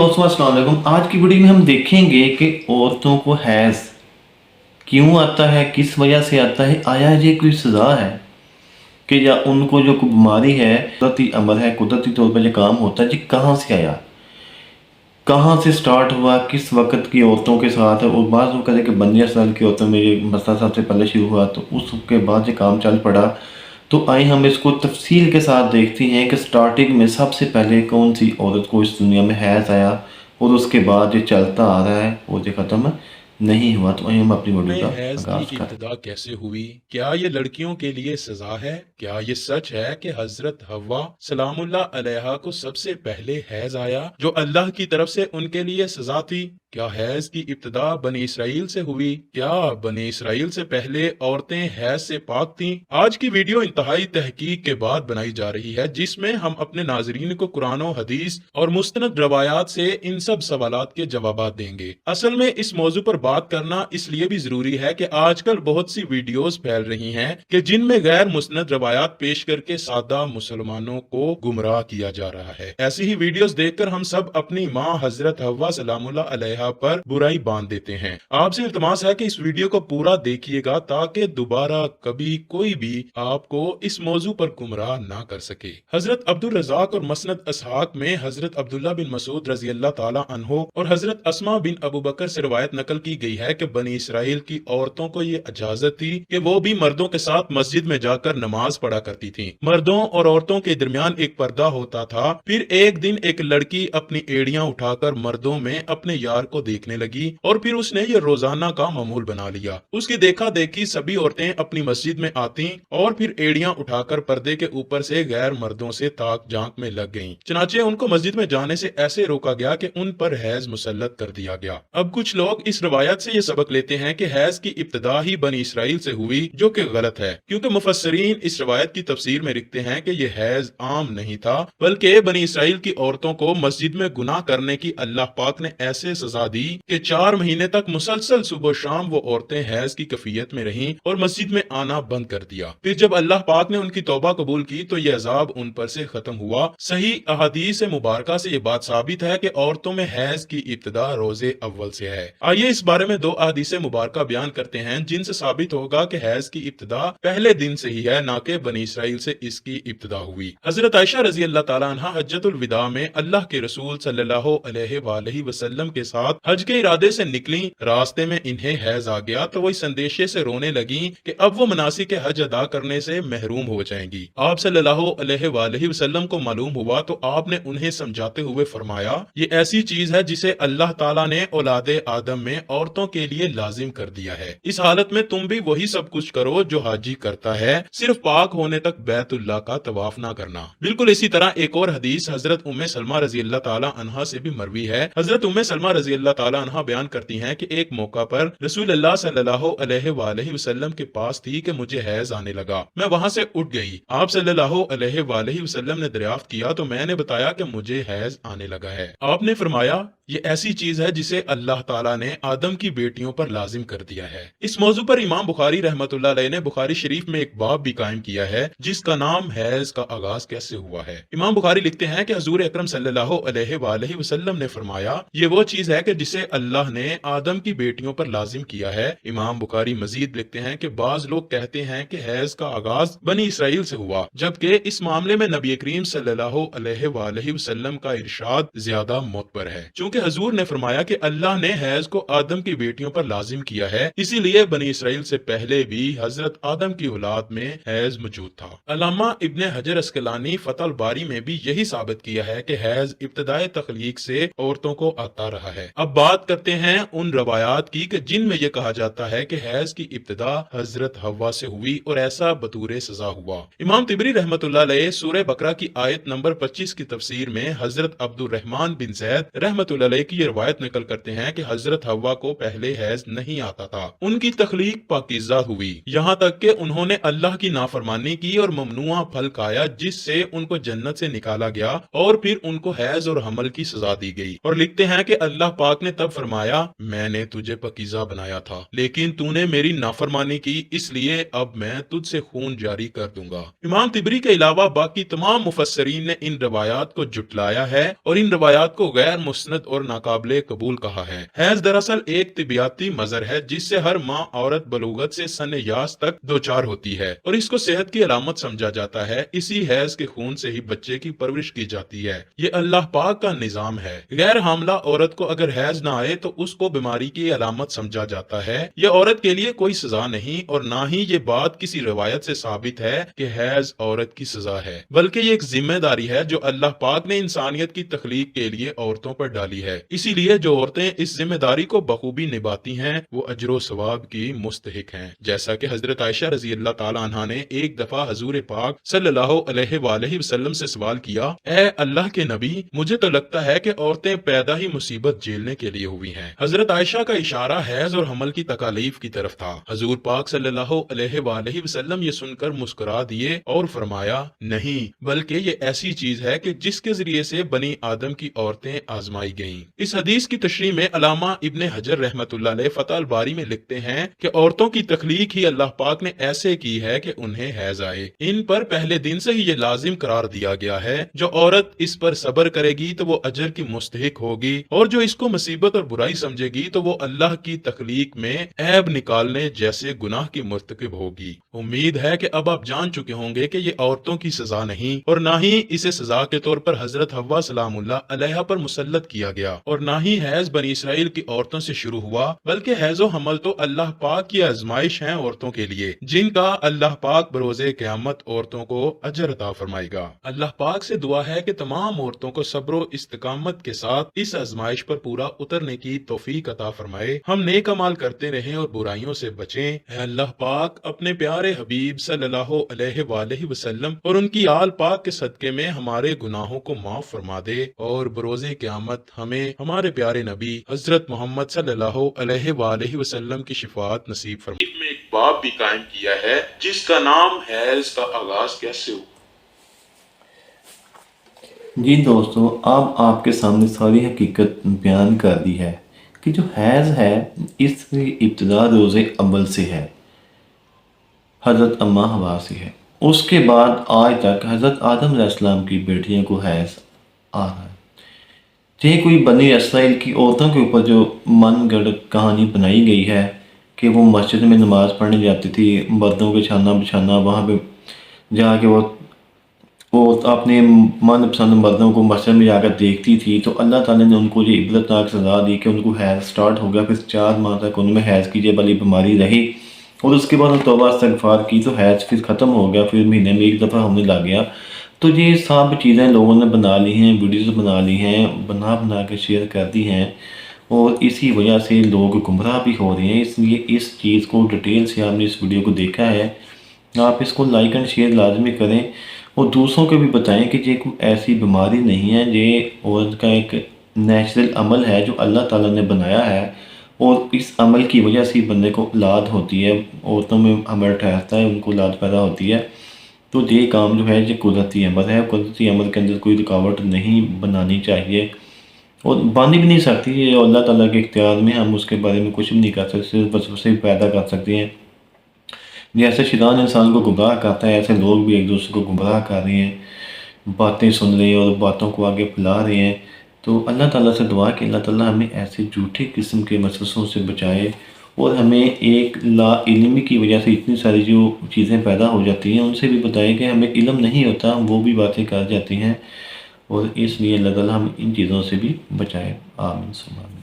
दोस्तों अस्सलाम वालेकुम। आज की वीडियो में हम देखेंगे कि औरतों को हैज़ क्यों आता है, किस वजह से आता है, आया ये कोई सज़ा है कि या उनको जो कोई बीमारी है, कुदरती अमल है, कुदरती तौर पर ये काम होता है, ये कहाँ से आया, कहाँ से स्टार्ट हुआ, किस वक्त की औरतों के साथ है। और बाद वो कहते कि बंदिया साल की औरतों में ये मसला सबसे पहले शुरू हुआ, तो उसके बाद ये काम चल पड़ा। तो आइए हम इसको तफसील के साथ देखते हैं कि स्टार्टिंग में सबसे पहले कौन सी औरत को इस दुनिया में हैज़ आया और उसके बाद ये चलता आ रहा है और ये ख़त्म नहीं हुआ। तो आइए हम अपनी वीडियो में का हैज की आगाज़ करें। इब्तिदा कैसे हुई? क्या ये लड़कियों के लिए सजा है? क्या ये सच है कि हजरत हव्वा सलामुल्लाह अलैहा को सबसे पहले हैज आया जो अल्लाह की तरफ से उनके लिए सजा थी? क्या हैज की इब्तिदा बनी इसराइल से हुई? क्या बनी इसराइल से पहले औरतें हैज से पाक थीं? आज की वीडियो इंतहाई तहकीक के बाद बनाई जा रही है, जिसमें हम अपने नाजरीन को कुरान और हदीस और मुस्तनद रवायात से इन सब सवालात के जवाब देंगे। असल में इस मौजू पर बात करना इसलिए भी जरूरी है कि आजकल बहुत सी वीडियोस फैल रही हैं कि जिनमें गैर मुस्तनद रवायात पेश करके सादा मुसलमानों को गुमराह किया जा रहा है। ऐसी ही वीडियोस देखकर हम सब अपनी माँ हजरत हव्वा सलामुल्लाह अलैहा पर बुराई बांध देते हैं। आपसे इल्तमास है कि इस वीडियो को पूरा देखिएगा ताकि दोबारा कभी कोई भी आपको इस मौजू पर गुमराह ना कर सके। हजरत अब्दुल रज़ाक और मसनद असहाक में हजरत अब्दुल्ला बिन मसूद रजी अल्लाह ताला अन्हो और हजरत अस्मा बिन अबू बकर से रवायत नकल की गई है कि बनी इसराइल की औरतों को ये इजाजत थी कि वो भी मर्दों के साथ मस्जिद में जाकर नमाज पढ़ा करती थीं। मर्दों और औरतों के दरमियान एक पर्दा होता था। फिर एक दिन एक लड़की अपनी एड़ियां उठाकर मर्दों में अपने यार को देखने लगी और फिर उसने ये रोजाना का मामूल बना लिया। उसकी देखा देखी सभी औरतें अपनी मस्जिद में आती और फिर एड़ियां उठाकर पर्दे के ऊपर से गैर मर्दों से ताक झांक में लग गईं। चनाचे उनको मस्जिद में जाने से ऐसे रोका गया कि उन पर हैज मुसल्लत कर दिया गया। अब कुछ लोग इस रवायत से ये सबक लेते हैं कि हैज की इब्तिदा ही बनी इसराइल से हुई, जो कि गलत है, क्योंकि मुफस्सरीन इस रवायत की तफसीर में लिखते हैं कि यह हैज आम नहीं था, बल्कि बनी इसराइल की औरतों को मस्जिद में गुनाह करने की अल्लाह पाक ने ऐसे सजा दी कि 4 महीने तक मुसलसल सुबह शाम वो औरतें हैज की कैफियत में रहीं और मस्जिद में आना बंद कर दिया। फिर जब अल्लाह पाक ने उनकी तौबा कबूल की तो यह अजाब उन पर से खत्म हुआ। सही अहादीस मुबारका से ये बात साबित है कि औरतों में हैज की इब्तिदा रोजे अव्वल से है। आइए इस बारे में 2 अहादीस मुबारका बयान करते हैं जिनसे साबित होगा कि हैज की इब्तिदा पहले दिन से ही है, ना कि बनी इसराइल से इसकी इब्तिदा हुई। हजरत आयशा रजी अल्लाह ताला अन्हा हज्जतुल विदा में अल्लाह के रसूल सल्लल्लाहु अलैहि वसल्लम के साथ हज के इरादे से निकली। रास्ते में इन्हें हैज आ गया तो वही संदेशे से रोने लगी कि अब वो मनासिक हज अदा करने से महरूम हो जाएंगी। आप सल्लल्लाहु अलैहि वसल्लम को मालूम हुआ तो आपने उन्हें समझाते हुए फरमाया, ये ऐसी चीज है जिसे अल्लाह ताला ने औलादे आदम में औरतों के लिए लाजिम कर दिया है। इस हालत में तुम भी वही सब कुछ करो जो हाजी करता है, सिर्फ पाक होने तक बैतुल्लाह का तवाफ ना करना। बिल्कुल इसी तरह एक और हदीस हजरत उम्मे सलमा रजी अल्लाह ताला अन्हा से भी मरवी है। हजरत उम्मे सलमा रजी अल्लाह ताला अन्हा बयान करती हैं कि एक मौका पर रसूल अल्लाह सल्लल्लाहु अलैहि वसल्लम के पास थी कि मुझे हैज आने लगा। मैं वहां से उठ गई। आप सल्लल्लाहु अलैहि वसल्लम ने दरियाफ्त किया तो मैंने बताया कि मुझे हैज आने लगा है। आपने फरमाया, ये ऐसी चीज है जिसे अल्लाह ताला ने आदम की बेटियों पर लाजिम कर दिया है। इस मौजू पर इमाम बुखारी रहमतुल्लाह अलैह ने बुखारी शरीफ में एक बाब भी कायम किया है जिसका नाम हैज का आगाज कैसे हुआ है। इमाम बुखारी लिखते हैं कि हजूर अकरम सल्लल्लाहु अलैहि वसल्लम ने फरमाया, ये वो चीज है कि जिसे अल्लाह ने आदम की बेटियों पर लाजिम किया है। इमाम बुखारी मजीद लिखते हैं कि बाज लोग कहते हैं कि हैज का आगाज बनी इसराइल से हुआ, जबकि इस मामले में नबी करीम सल्लल्लाहु अलैहि वसल्लम का इरशाद ज्यादा मोतबर है। चूंकि हजूर ने फरमाया कि अल्लाह ने हैज को आदम की बेटियों पर लाजिम किया है, इसीलिए बनी इसराइल से पहले भी हजरत आदम की औलाद में हैज मौजूद था। अल्लामा इब्ने हजर अस्कलानी फतहुल बारी में भी यही साबित किया है कि हैज इब्तिदाए तख्लीक से औरतों को आता रहा है। अब बात करते हैं उन रवायात की कि जिनमें यह कहा जाता है कि हैज की इब्तिदा हजरत हव्वा से हुई और ऐसा बतूरे सजा हुआ। इमाम तिबरी रहमतुल्लाह अलैह सूरह बकरा की आयत नंबर 25 की तफसीर में हजरत अब्दुल रहमान बिन जैद रहमतुल्लाह अलैह की रवायत निकल करते हैं कि हजरत हव्वा को पहले हैज नहीं आता था। उनकी तख्लीक पाकीज़ा हुई, यहाँ तक कि उन्होंने अल्लाह की नाफरमानी की और ममनुआ फल खाया जिससे उनको जन्नत से निकाला गया और फिर उनको हैज और हमल की सजा दी गई। और लिखते हैं कि अल्लाह पाक ने तब फरमाया, मैंने तुझे पाकीज़ा बनाया था लेकिन तूने मेरी नाफरमानी की, इसलिए अब मैं तुझसे खून जारी कर दूंगा। इमाम तिबरी के अलावा बाकी तमाम मुफस्सरीन ने इन रवायात को जुटलाया है और इन रवायात को गैर मुस्नद اور ناقابل قبول کہا ہے۔ حیض دراصل ایک طبیعتی مظہر ہے جس سے ہر ماں عورت بلوغت سے سن یاس تک دوچار ہوتی ہے اور اس کو صحت کی علامت سمجھا جاتا ہے۔ اسی حیض کے خون سے ہی بچے کی پرورش کی جاتی ہے۔ یہ اللہ پاک کا نظام ہے۔ غیر حاملہ عورت کو اگر حیض نہ آئے تو اس کو بیماری کی علامت سمجھا جاتا ہے۔ یہ عورت کے لیے کوئی سزا نہیں اور نہ ہی یہ بات کسی روایت سے ثابت ہے کہ حیض عورت کی سزا ہے، بلکہ یہ ایک ذمہ داری ہے جو اللہ پاک نے انسانیت کی تخلیق کے لیے عورتوں پر ڈالی ہے۔ اسی لیے جو عورتیں اس ذمہ داری کو بخوبی نبھاتی ہیں وہ اجر و ثواب کی مستحق ہیں۔ جیسا کہ حضرت عائشہ رضی اللہ تعالی عنہا نے ایک دفعہ حضور پاک صلی اللہ علیہ وآلہ وسلم سے سوال کیا، اے اللہ کے نبی، مجھے تو لگتا ہے کہ عورتیں پیدا ہی مصیبت جھیلنے کے لیے ہوئی ہیں۔ حضرت عائشہ کا اشارہ حیض اور حمل کی تکالیف کی طرف تھا۔ حضور پاک صلی اللہ علیہ وآلہ وسلم یہ سن کر مسکرا دیے اور فرمایا، نہیں، بلکہ یہ ایسی چیز ہے کہ جس کے ذریعے سے بنی آدم کی عورتیں آزمائی گئیں۔ اس حدیث کی تشریح میں علامہ ابن حجر رحمۃ اللہ علیہ فتح الباری میں لکھتے ہیں کہ عورتوں کی تخلیق ہی اللہ پاک نے ایسے کی ہے کہ انہیں حیض آئے۔ ان پر پہلے دن سے ہی یہ لازم قرار دیا گیا ہے، جو عورت اس پر صبر کرے گی تو وہ اجر کی مستحق ہوگی، اور جو اس کو مصیبت اور برائی سمجھے گی تو وہ اللہ کی تخلیق میں عیب نکالنے جیسے گناہ کی مرتکب ہوگی۔ امید ہے کہ اب آپ جان چکے ہوں گے کہ یہ عورتوں کی سزا نہیں اور نہ ہی اسے سزا کے طور پر حضرت حوا سلام اللہ علیہا پر مسلط کیا گیا، اور نہ ہی حیض بنی اسرائیل کی عورتوں سے شروع ہوا، بلکہ حیض و حمل تو اللہ پاک کی آزمائش ہیں عورتوں کے لیے، جن کا اللہ پاک بروز قیامت عورتوں کو اجر عطا فرمائے گا۔ اللہ پاک سے دعا ہے کہ تمام عورتوں کو صبر و استقامت کے ساتھ اس آزمائش پر پورا اترنے کی توفیق عطا فرمائے، ہم نیک اعمال کرتے رہیں اور برائیوں سے بچیں۔ اے اللہ پاک، اپنے پیارے حبیب صلی اللہ علیہ وآلہ وسلم اور ان کی آل پاک کے صدقے میں ہمارے گناہوں کو معاف فرما دے، اور بروز قیامت ہمیں ہمارے پیارے نبی حضرت محمد صلی اللہ علیہ وآلہ وسلم کی شفاعت نصیب فرمائے۔ میں ایک باب بھی قائم کیا ہے جس کا نام حیض کا آغاز کیسے ہوا۔ جی دوستو، اب آپ کے سامنے ساری حقیقت بیان کر دی ہے کہ جو حیض ہے اس کی ابتدا روز اول سے ہے، حضرت اماں حوا سے ہے۔ اس کے بعد آج تک حضرت آدم علیہ السلام کی بیٹیوں کو حیض آ رہا ہے۔ یہ کوئی بنی اسرائیل کی عورتوں کے اوپر جو من گڑھ کہانی بنائی گئی ہے کہ وہ مسجد میں نماز پڑھنے جاتی تھی، مردوں کے چھانا بچھانا، وہاں پہ جا کے وہ اپنے من پسند مردوں کو مسجد میں جا کر دیکھتی تھی، تو اللہ تعالیٰ نے ان کو یہ عبرتناک سزا دی کہ ان کو حیض سٹارٹ ہو گیا، پھر 4 ماہ تک ان میں حیض کی یہ والی بیماری رہی، اور اس کے بعد توبہ استغفار کی تو حیض پھر ختم ہو گیا، پھر مہینے میں ایک دفعہ ہونے لگ گیا۔ تو یہ سب چیزیں لوگوں نے بنا لی ہیں، ویڈیوز بنا لی ہیں، بنا کے شیئر کر دی ہیں، اور اسی وجہ سے لوگ گمراہ بھی ہو رہے ہیں۔ اس لیے اس چیز کو ڈیٹیل سے آپ نے اس ویڈیو کو دیکھا ہے، آپ اس کو لائک اینڈ شیئر لازمی کریں اور دوسروں کو بھی بتائیں کہ یہ کوئی ایسی بیماری نہیں ہے، یہ عورت کا ایک نیچرل عمل ہے جو اللہ تعالیٰ نے بنایا ہے، اور اس عمل کی وجہ سے بندے کو اولاد ہوتی ہے، عورتوں میں عمل ٹھہرتا ہے، ان کو اولاد پیدا ہوتی ہے۔ تو یہ کام جو ہے یہ قدرتی عمل ہے، قدرتی عمل کے اندر کوئی رکاوٹ نہیں بنانی چاہیے، اور بانی بھی نہیں سکتی، یہ اللہ تعالیٰ کے اختیار میں، ہم اس کے بارے میں کچھ بھی نہیں کر سکتے، صرف وسوسے پیدا کر سکتے ہیں۔ جیسے شیطان انسان کو گمراہ کرتا ہے، ایسے لوگ بھی ایک دوسرے کو گمراہ کر رہے ہیں، باتیں سن رہے ہیں اور باتوں کو آگے پھیلا رہے ہیں۔ تو اللہ تعالیٰ سے دعا کہ اللہ تعالیٰ ہمیں ایسے جھوٹے قسم کے وسوسوں سے بچائے، اور ہمیں ایک لا علمی کی وجہ سے اتنی ساری جو چیزیں پیدا ہو جاتی ہیں ان سے بھی بتائے کہ ہمیں علم نہیں ہوتا، وہ بھی باتیں کر جاتی ہیں، اور اس لیے اللہ تعالیٰ ہم ان چیزوں سے بھی بچائے۔ آمین ثم آمین۔